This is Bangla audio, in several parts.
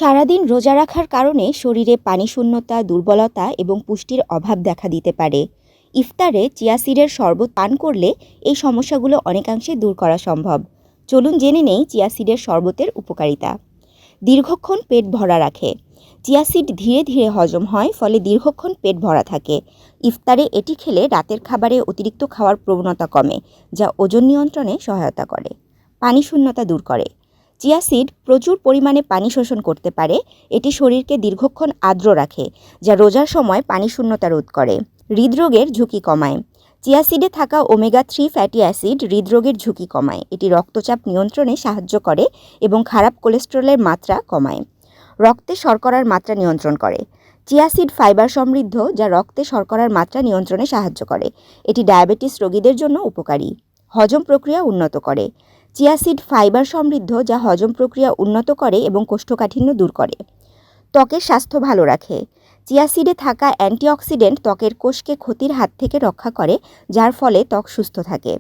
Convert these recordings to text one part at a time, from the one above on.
সারাদিন রোজা রাখার কারণে শরীরে পানিশূন্যতা, দুর্বলতা এবং পুষ্টির অভাব দেখা দিতে পারে। ইফতারে চিয়া সিডের শরবত পান করলে এই সমস্যাগুলো অনেকাংশে দূর করা সম্ভব। চলুন জেনে নেই চিয়া সিডের শরবতের উপকারিতা। দীর্ঘক্ষণ পেট ভরা রাখে। চিয়া সিড ধীরে ধীরে হজম হয়, ফলে দীর্ঘক্ষণ পেট ভরা থাকে। ইফতারে এটি খেলে রাতের খাবারে অতিরিক্ত খাওয়ার প্রবণতা কমে, যা ওজন নিয়ন্ত্রণে সহায়তা করে। পানিশূন্যতা দূর করে। চিয়া সিড প্রচুর পরিমাণে পানি শোষণ করতে পারে। এটি শরীরকে দীর্ঘক্ষণ আর্দ্র রাখে, যা রোজার সময় পানিশূন্যতা রোধ করে। হৃদরোগের ঝুঁকি কমায়। চিয়া সিডে থাকা ওমেগা-3 ফ্যাটি অ্যাসিড হৃদরোগের ঝুঁকি কমায়। এটি রক্তচাপ নিয়ন্ত্রণে সাহায্য করে এবং খারাপ কোলেস্টেরলের মাত্রা কমায়। রক্তে শর্করার মাত্রা নিয়ন্ত্রণ করে। চিয়া সিড ফাইবার সমৃদ্ধ, যা রক্তে শর্করার মাত্রা নিয়ন্ত্রণে সাহায্য করে। এটি ডায়াবেটিস রোগীদের জন্য উপকারী। হজম প্রক্রিয়া উন্নত করে। চিয়া সিড ফাইবার সমৃদ্ধ, যা হজম প্রক্রিয়া উন্নত করে এবং কোষ্ঠকাঠিন্য দূর করে। ত্বকের স্বাস্থ্য ভালো রাখে। চিয়া সিডে থাকা অ্যান্টিঅক্সিডেন্ট ত্বকের কোষকে ক্ষতির হাত থেকে রক্ষা করে, যার ফলে ত্বক সুস্থ থাকে।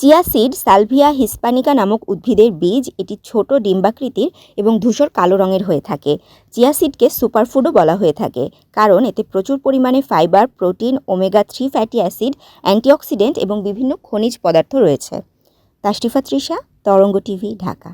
চিয়া সিড সালভিয়া হিস্পানিকা নামক উদ্ভিদের বীজ। এটি ছোট ডিম্বাকৃতির এবং ধূসর কালো রঙের হয়ে থাকে। চিয়া সিডকে সুপারফুডও বলা হয়ে থাকে, কারণ এতে প্রচুর পরিমাণে fibre, protein, omega-3 fatty acid, antioxidant এবং বিভিন্ন খনিজ পদার্থ রয়েছে। তাশরিফা তৃষা, তরঙ্গ টিভি, ঢাকা।